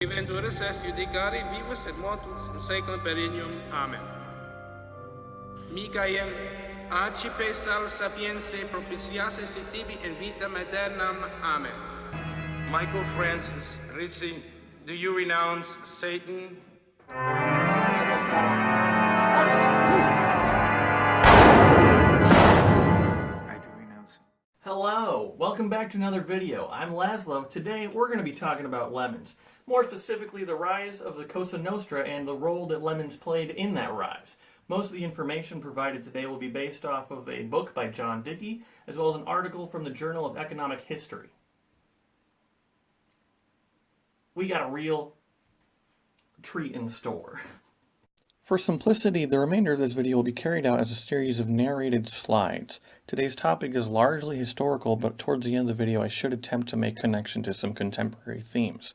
Venturis est judicari vivus et mortus in saeculum perennium. Amen. Michael, accipe sal sapiense propitiasse sit tibi in vitam aeternam. Amen. Michael Francis, Ritzi, do you renounce Satan? I do renounce him. Hello, welcome back to another video. I'm Laszlo. Today we're going to be talking about lemons. More specifically, the rise of the Cosa Nostra and the role that lemons played in that rise. Most of the information provided today will be based off of a book by John Dickey, as well as an article from the Journal of Economic History. We got a real treat in store. For simplicity, the remainder of this video will be carried out as a series of narrated slides. Today's topic is largely historical, but towards the end of the video I should attempt to make connection to some contemporary themes.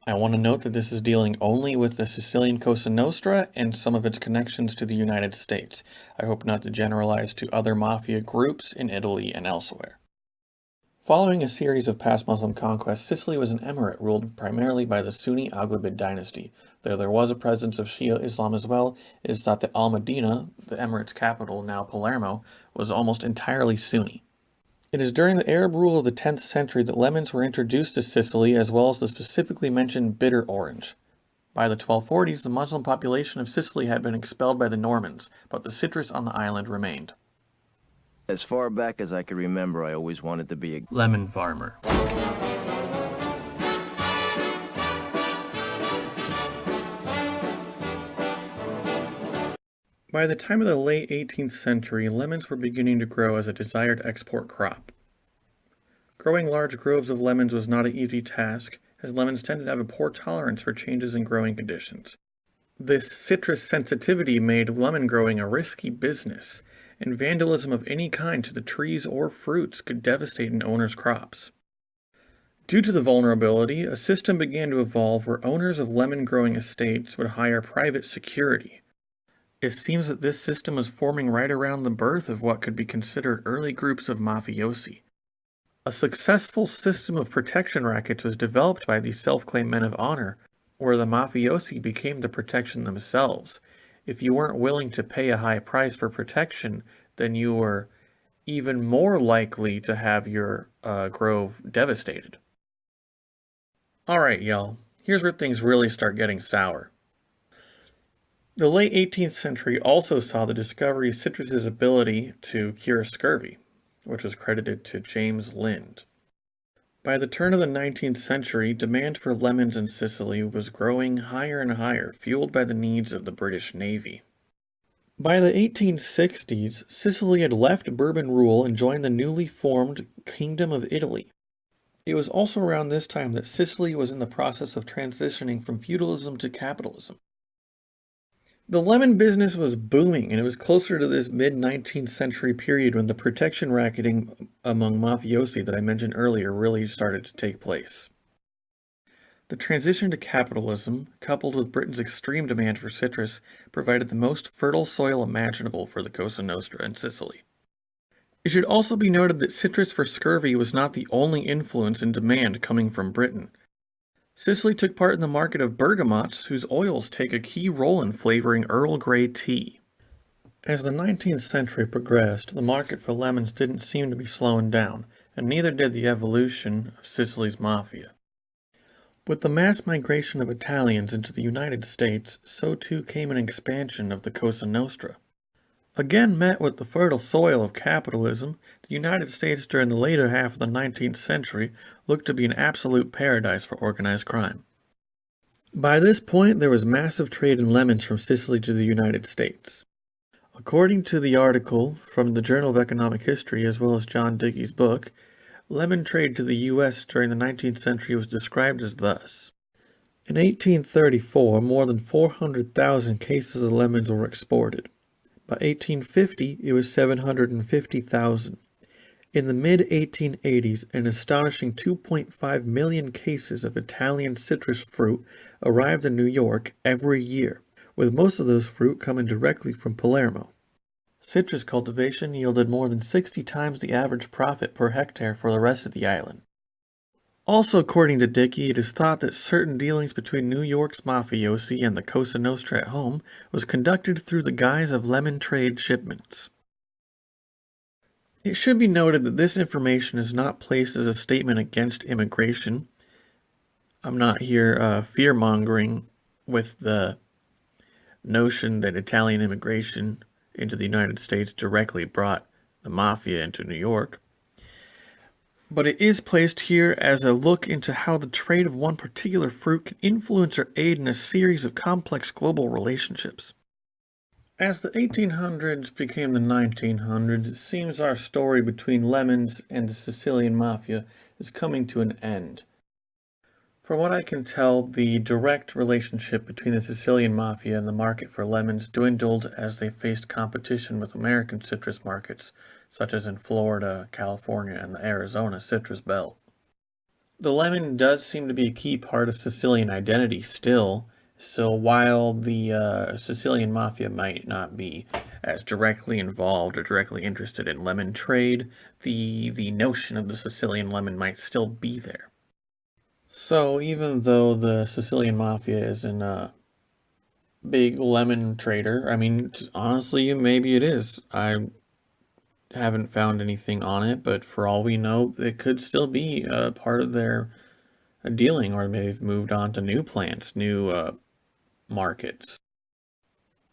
I want to note that this is dealing only with the Sicilian Cosa Nostra and some of its connections to the United States. I hope not to generalize to other mafia groups in Italy and elsewhere. Following a series of past Muslim conquests, Sicily was an emirate ruled primarily by the Sunni Aghlabid dynasty. Though there was a presence of Shia Islam as well, it is thought that Al-Madinah, the emirate's capital, now Palermo, was almost entirely Sunni. It is during the Arab rule of the 10th century that lemons were introduced to Sicily, as well as the specifically mentioned bitter orange. By the 1240s, the Muslim population of Sicily had been expelled by the Normans, but the citrus on the island remained. As far back as I can remember, I always wanted to be a Lemon farmer. By the time of the late 18th century, lemons were beginning to grow as a desired export crop. Growing large groves of lemons was not an easy task, as lemons tended to have a poor tolerance for changes in growing conditions. This citrus sensitivity made lemon growing a risky business, and vandalism of any kind to the trees or fruits could devastate an owner's crops. Due to the vulnerability, a system began to evolve where owners of lemon-growing estates would hire private security. It seems that this system was forming right around the birth of what could be considered early groups of mafiosi. A successful system of protection rackets was developed by these self-claimed men of honor, where the mafiosi became the protection themselves. If you weren't willing to pay a high price for protection, then you were even more likely to have your grove devastated. Alright, y'all, here's where things really start getting sour. The late 18th century also saw the discovery of citrus's ability to cure scurvy, which was credited to James Lind. By the turn of the 19th century, demand for lemons in Sicily was growing higher and higher, fueled by the needs of the British Navy. By the 1860s, Sicily had left Bourbon rule and joined the newly formed Kingdom of Italy. It was also around this time that Sicily was in the process of transitioning from feudalism to capitalism. The lemon business was booming, and it was closer to this mid-19th century period when the protection racketing among mafiosi that I mentioned earlier really started to take place. The transition to capitalism, coupled with Britain's extreme demand for citrus, provided the most fertile soil imaginable for the Cosa Nostra in Sicily. It should also be noted that citrus for scurvy was not the only influence in demand coming from Britain. Sicily took part in the market of bergamots, whose oils take a key role in flavoring Earl Grey tea. As the 19th century progressed, the market for lemons didn't seem to be slowing down, and neither did the evolution of Sicily's mafia. With the mass migration of Italians into the United States, so too came an expansion of the Cosa Nostra. Again met with the fertile soil of capitalism, the United States during the later half of the 19th century looked to be an absolute paradise for organized crime. By this point, there was massive trade in lemons from Sicily to the United States. According to the article from the Journal of Economic History as well as John Dickey's book, lemon trade to the U.S. during the 19th century was described as thus. In 1834, more than 400,000 cases of lemons were exported. By 1850, it was 750,000. In the mid-1880s, an astonishing 2.5 million cases of Italian citrus fruit arrived in New York every year, with most of those fruit coming directly from Palermo. Citrus cultivation yielded more than 60 times the average profit per hectare for the rest of the island. Also, according to Dickey, it is thought that certain dealings between New York's mafiosi and the Cosa Nostra at home was conducted through the guise of lemon trade shipments. It should be noted that this information is not placed as a statement against immigration. I'm not here fear-mongering with the notion that Italian immigration into the United States directly brought the Mafia into New York. But it is placed here as a look into how the trade of one particular fruit can influence or aid in a series of complex global relationships. As the 1800s became the 1900s, it seems our story between lemons and the Sicilian Mafia is coming to an end. From what I can tell, the direct relationship between the Sicilian Mafia and the market for lemons dwindled as they faced competition with American citrus markets, such as in Florida, California, and the Arizona citrus belt. The lemon does seem to be a key part of Sicilian identity still, so while the Sicilian Mafia might not be as directly involved or directly interested in lemon trade, the notion of the Sicilian lemon might still be there. So even though the Sicilian Mafia isn't a big lemon trader, I mean, honestly, maybe it is. I haven't found anything on it, but for all we know, it could still be a part of their dealing, or maybe they've moved on to new plants, new markets.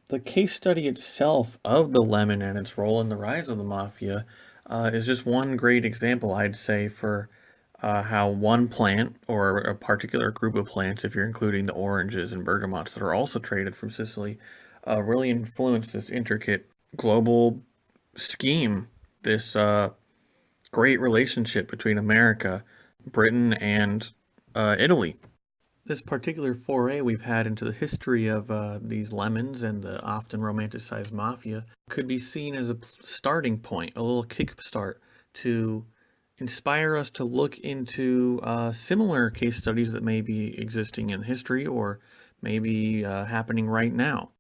The case study itself of the lemon and its role in the rise of the Mafia is just one great example, I'd say, for how one plant, or a particular group of plants, if you're including the oranges and bergamots that are also traded from Sicily, really influenced this intricate global scheme, this great relationship between America, Britain, and Italy. This particular foray we've had into the history of these lemons and the often romanticized Mafia could be seen as a starting point, a little kickstart to inspire us to look into similar case studies that may be existing in history or maybe happening right now.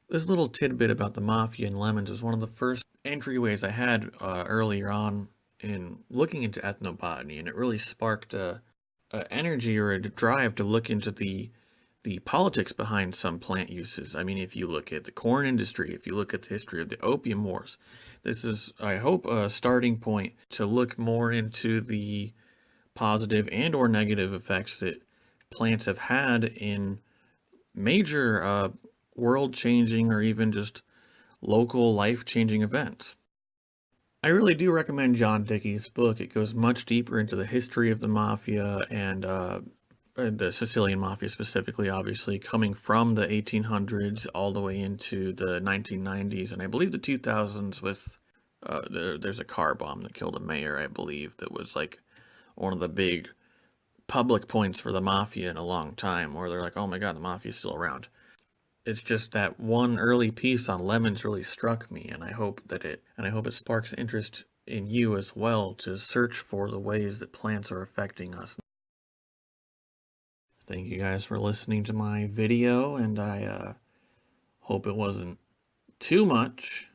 This little tidbit about the Mafia and lemons was one of the first entryways I had earlier on in looking into ethnobotany, and it really sparked energy or a drive to look into the politics behind some plant uses. I mean, if you look at the corn industry, if you look at the history of the opium wars, this is, I hope, a starting point to look more into the positive and or negative effects that plants have had in major world-changing or even just local life-changing events. I really do recommend John Dickey's book. It goes much deeper into the history of the Mafia and the Sicilian Mafia specifically, obviously, coming from the 1800s all the way into the 1990s, and I believe the 2000s with, there's a car bomb that killed a mayor, I believe, that was like one of the big public points for the Mafia in a long time, where they're like, oh my god, the Mafia's still around. It's just that one early piece on lemons really struck me, and I hope it sparks interest in you as well to search for the ways that plants are affecting us. Thank you guys for listening to my video, and I hope it wasn't too much.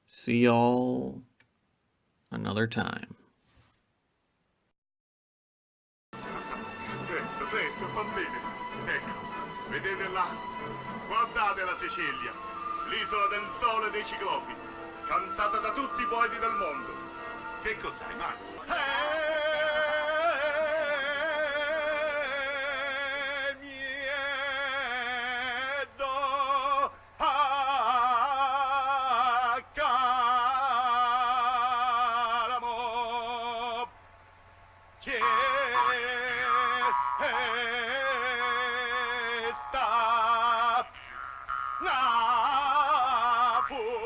See y'all another time. Presto, va bene. Ecco, vedete là? Guardate la Sicilia, l'isola del sole e dei ciclopi, cantata da tutti i poeti del mondo. Che cos'hai, Marco? La fontanetta,